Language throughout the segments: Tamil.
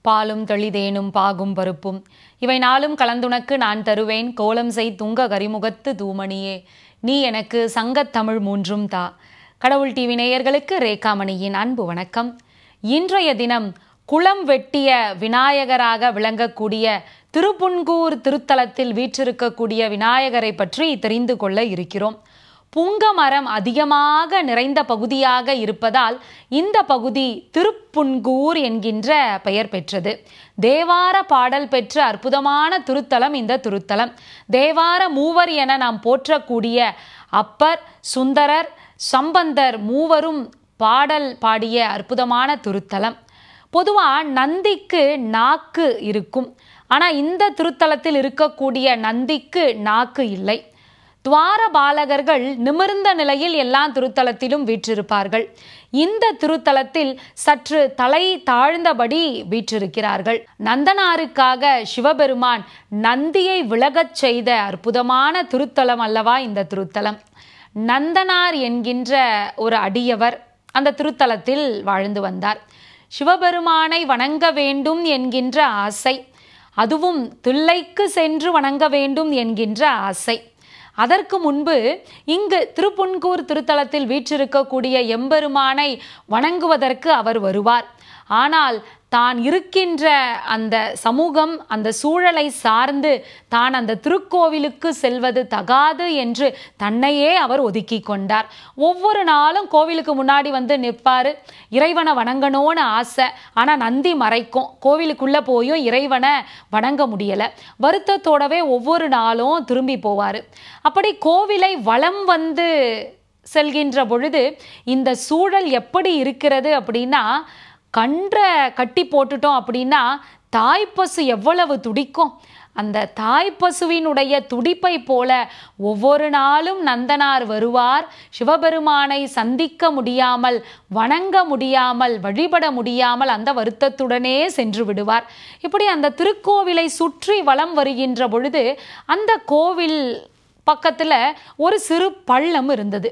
பாலும் தெளிதேனும் பாகும் பருப்பும் இவை நாளும் கலந்துனக்கு நான் தருவேன் கோலம் செய் துங்க கரிமுகத்து தூமணியே நீ எனக்கு சங்கத்தமிழ் மூன்றும் தா. கடவுள் டிவி நேயர்களுக்கு ரேகாமணியின் அன்பு வணக்கம். இன்றைய தினம் குளம் வெட்டிய விநாயகராக விளங்கக்கூடிய திருப்புன்கூர் திருத்தலத்தில் வீற்றிருக்கக்கூடிய விநாயகரை பற்றி தெரிந்து கொள்ள இருக்கிறோம். புங்க மரம் அதிகமாக நிறைந்த பகுதியாக இருப்பதால் இந்த பகுதி திருப்புன்கூர் என்கின்ற பெயர் பெற்றது. தேவார பாடல் பெற்ற அற்புதமான திருத்தலம் இந்த திருத்தலம். தேவார மூவர் என நாம் போற்றக்கூடிய அப்பர், சுந்தரர், சம்பந்தர் மூவரும் பாடல் பாடிய அற்புதமான திருத்தலம். பொதுவாக நந்திக்கு நாக்கு இருக்கும், ஆனால் இந்த திருத்தலத்தில் இருக்கக்கூடிய நந்திக்கு நாக்கு இல்லை. துவார பாலகர்கள் நிமிர்ந்த நிலையில் எல்லா திருத்தலத்திலும் வீற்றிருப்பார்கள். இந்த திருத்தலத்தில் சற்று தலை தாழ்ந்தபடி வீற்றிருக்கிறார்கள். நந்தனாருக்காக சிவபெருமான் நந்தியை விலகச் செய்த அற்புதமான திருத்தலம் அல்லவா இந்த திருத்தலம். நந்தனார் என்கின்ற ஒரு அடியவர் அந்த திருத்தலத்தில் வாழ்ந்து வந்தார். சிவபெருமானை வணங்க வேண்டும் என்கின்ற ஆசை, அதுவும் தில்லைக்கு சென்று வணங்க வேண்டும் என்கின்ற ஆசை. அதற்கு முன்பு இங்கு திருப்புன்கூர் திருத்தலத்தில் வீற்றிருக்கக்கூடிய எம்பெருமானை வணங்குவதற்கு அவர் வருவார். ஆனால் தான் இருக்கின்ற அந்த சமூகம், அந்த சூழலை சார்ந்து தான் அந்த திருக்கோவிலுக்கு செல்வது தகாது என்று தன்னையே அவர் ஒதுக்கி கொண்டார். ஒவ்வொரு நாளும் கோவிலுக்கு முன்னாடி வந்து நிற்பார். இறைவனை வணங்கணும்னு ஆசை, ஆனால் நந்தி மறைக்கும். கோவிலுக்குள்ளே போயும் இறைவனை வணங்க முடியலை. வருத்தத்தோடவே ஒவ்வொரு நாளும் திரும்பி போவார். அப்படி கோவிலை வலம் வந்து செல்கின்ற பொழுது இந்த சூழல் எப்படி இருக்கிறது அப்படின்னா, கன்றை கட்டி போட்டுட்டோம் அப்படின்னா தாய்ப்பசு எவ்வளவு துடிக்கும். அந்த தாய்ப்பசுவினுடைய துடிப்பை போல ஒவ்வொரு நாளும் நந்தனார் வருவார். சிவபெருமானை சந்திக்க முடியாமல், வணங்க முடியாமல், வழிபட முடியாமல் அந்த வருத்தத்துடனே சென்று விடுவார். இப்படி அந்த திருக்கோவிலை சுற்றி வலம் வருகின்ற பொழுது அந்த கோவில் பக்கத்தில் ஒரு சிறு பள்ளம் இருந்தது.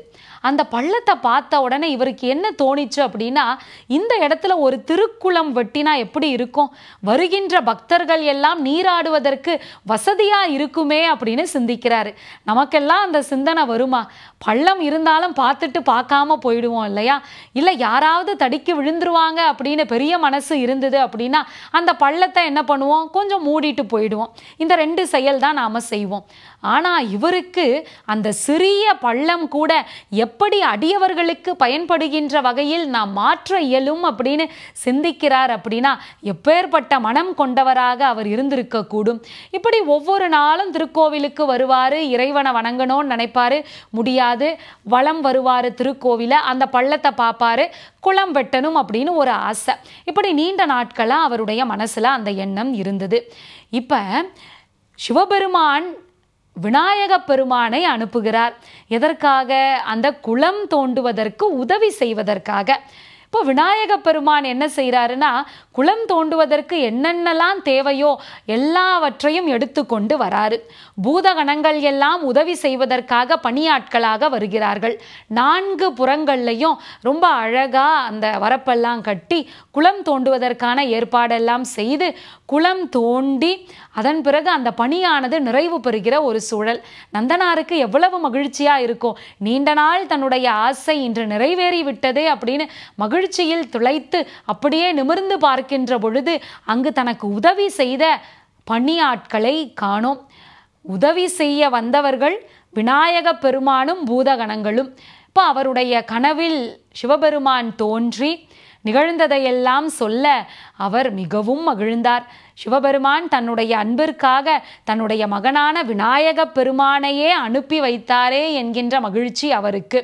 அந்த பள்ளத்தை பார்த்த உடனே இவருக்கு என்ன தோணிச்சு அப்படின்னா, இந்த இடத்துல ஒரு திருக்குளம் வெட்டினா எப்படி இருக்கும், வருகின்ற பக்தர்கள் எல்லாம் நீராடுவதற்கு வசதியாக இருக்குமே அப்படின்னு சிந்திக்கிறாரு. நமக்கெல்லாம் அந்த சிந்தனை வருமா? பள்ளம் இருந்தாலும் பார்த்துட்டு பார்க்காம போயிடுவோம் இல்லையா? இல்லை யாராவது தடிக்கு விழுந்துருவாங்க அப்படின்னு பெரிய மனசு இருந்தது அப்படின்னா அந்த பள்ளத்தை என்ன பண்ணுவோம், கொஞ்சம் மூடிட்டு போயிடுவோம். இந்த ரெண்டு செயல் தான் நாம் செய்வோம். ஆனால் இவருக்கு அந்த சிறிய பள்ளம் கூட எப்படி அடியவர்களுக்கு பயன்படுகின்ற வகையில் நாம் மாற்ற இயலும் அப்படின்னு சிந்திக்கிறார். அப்படின்னா எப்பேற்பட்ட மனம் கொண்டவராக அவர் இருந்திருக்கக்கூடும். இப்படி ஒவ்வொரு நாளும் திருக்கோவிலுக்கு வருவார், இறைவனை வணங்கணும்னு நினைப்பாரு, முடியாது. வலம் வருவார் திருக்கோவிலை, அந்த பள்ளத்தை பார்ப்பாரு, குளம் வெட்டணும் அப்படின்னு ஒரு ஆசை. இப்படி நீண்ட நாட்களாக அவருடைய மனசில் அந்த எண்ணம் இருந்தது. இப்போ சிவபெருமான் விநாயக பெருமானை அனுப்புகிறார். எதற்காக? அந்த குளம் தோண்டுவதற்கு உதவி செய்வதற்காக. இப்போ விநாயக பெருமான் என்ன செய்கிறாருன்னா, குளம் தோண்டுவதற்கு என்னென்னலாம் தேவையோ எல்லாவற்றையும் எடுத்து கொண்டு வராரு. பூதகணங்கள் எல்லாம் உதவி செய்வதற்காக பணியாட்களாக வருகிறார்கள். 4 புறங்கள்லையும் ரொம்ப அழகாக அந்த வரப்பெல்லாம் கட்டி குளம் தோண்டுவதற்கான ஏற்பாடெல்லாம் செய்து குளம் தோண்டி அதன் பிறகு அந்த பணியானது நிறைவு பெறுகிற ஒரு சூழல். நந்தனாருக்கு எவ்வளவு மகிழ்ச்சியாக இருக்கும். நீண்ட நாள் தன்னுடைய ஆசை இன்று நிறைவேறிவிட்டதே அப்படின்னு மகிழ்ச்சியில் துளைத்து அப்படியே நிமிர்ந்து பார்க்கின்ற பொழுது அங்கு தனக்கு உதவி செய்த பணியாட்களை காணோம். உதவி செய்ய வந்தவர்கள் விநாயக பெருமானும் பூதகணங்களும். இப்போ அவருடைய கனவில் சிவபெருமான் தோன்றி நிகழ்ந்ததையெல்லாம் சொல்ல அவர் மிகவும் மகிழ்ந்தார். சிவபெருமான் தன்னுடைய அன்பிற்காக தன்னுடைய மகனான விநாயக பெருமானையே அனுப்பி வைத்தாரே என்கின்ற மகிழ்ச்சி அவருக்கு.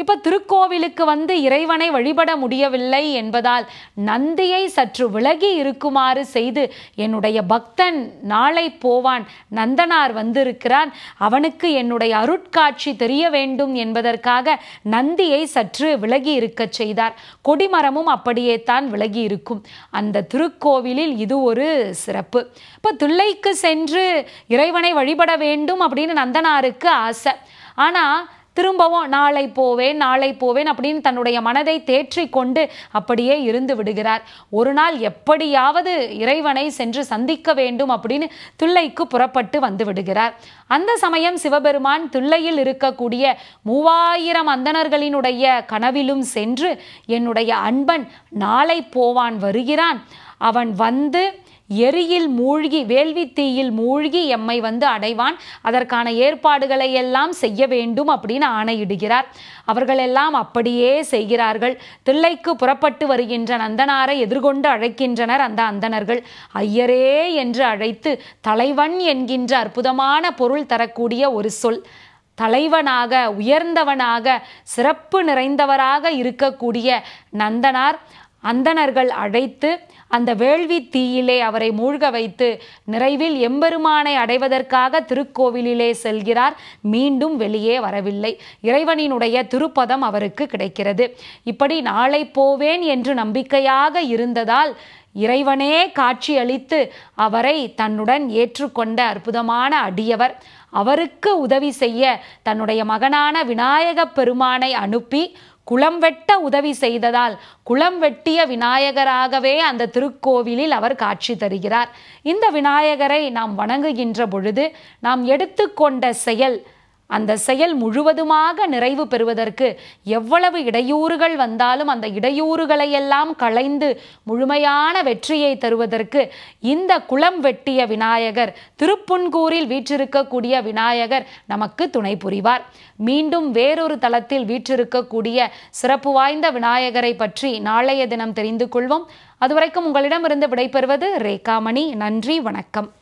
இப்போ திருக்கோவிலுக்கு வந்து இறைவனை வழிபட முடியவில்லை என்பதால் நந்தியை சற்று விலகி இருக்குமாறு செய்து, என்னுடைய பக்தன் நாளை போவான், நந்தனார் வந்திருக்கிறான், அவனுக்கு என்னுடைய அருட்காட்சி தெரிய வேண்டும் என்பதற்காக நந்தியை சற்று விலகி இருக்க செய்தார். கொடிமரமும் அப்படியே தான் விலகி இருக்கும். அந்த திருக்கோவிலில் இது ஒரு சிறப்பு. இப்போ தில்லைக்கு சென்று இறைவனை வழிபட வேண்டும் அப்படின்னு நந்தனாருக்கு ஆசை. ஆனால் திரும்பவும் நாளை போவேன் நாளை போவேன் அப்படின்னு தன்னுடைய மனதை தேற்றிக் கொண்டு அப்படியே இருந்து விடுகிறார். ஒரு நாள் எப்படியாவது இறைவனை சென்று சந்திக்க வேண்டும் அப்படின்னு தில்லைக்கு புறப்பட்டு வந்து விடுகிறார். அந்த சமயம் சிவபெருமான் தில்லையில் இருக்கக்கூடிய 3000 அந்தணர்களினுடைய கனவிலும் சென்று என்னுடைய அன்பன் நாளை போவான், வருகிறான், அவன் வந்து எரியில் மூழ்கி வேள்வி தீயில் மூழ்கி எம்மை வந்து அடைவான், அதற்கான ஏற்பாடுகளை எல்லாம் செய்ய வேண்டும் அப்படின்னு ஆணையிடுகிறார். அவர்களெல்லாம் அப்படியே செய்கிறார்கள். தில்லைக்கு புறப்பட்டு வருகின்ற நந்தனாரை எதிர்கொண்டு அழைக்கின்றனர் அந்த அந்தணர்கள். ஐயரே என்று அழைத்து தலைவன் என்கின்ற அற்புதமான பொருள் தரக்கூடிய ஒரு சொல். தலைவனாக, உயர்ந்தவனாக, சிறப்பு நிறைந்தவராக இருக்கக்கூடிய நந்தனார் அந்தணர்கள் அழைத்து அந்த வேள்வி தீயிலே அவரை மூழ்க வைத்து நிறைவில் எம்பெருமானை அடைவதற்காக திருக்கோவிலிலே செல்கிறார். மீண்டும் வெளியே வரவில்லை. இறைவனினுடைய திருப்பதம் அவருக்கு கிடைக்கிறது. இப்படி நாளை போவேன் என்று நம்பிக்கையாக இருந்ததால் இறைவனே காட்சியளித்து அவரை தன்னுடன் ஏற்றுக்கொண்ட அற்புதமான அடியவர். அவருக்கு உதவி செய்ய தன்னுடைய மகனான விநாயகப் பெருமானை அனுப்பி குளம் வெட்ட உதவி செய்ததால் குளம் வெட்டிய விநாயகராகவே அந்த திருக்கோவிலில் அவர் காட்சி தருகிறார். இந்த விநாயகரை நாம் வணங்குகின்ற பொழுது நாம் எடுத்துக்கொண்ட செயல், அந்த செயல் முழுவதுமாக நிறைவு பெறுவதற்கு எவ்வளவு இடையூறுகள் வந்தாலும் அந்த இடையூறுகளை எல்லாம் களைந்து முழுமையான வெற்றியை தருவதற்கு இந்த குளம் வெட்டிய விநாயகர், திருப்புன்கூரில் வீற்றிருக்கக்கூடிய விநாயகர் நமக்கு துணை புரிவார். மீண்டும் வேறொரு தலத்தில் வீற்றிருக்கக்கூடிய சிறப்பு வாய்ந்த விநாயகரை பற்றி நாளைய தினம் தெரிந்து கொள்வோம். அதுவரைக்கும் உங்களிடமிருந்து விடைபெறுவது ரேகாமணி. நன்றி, வணக்கம்.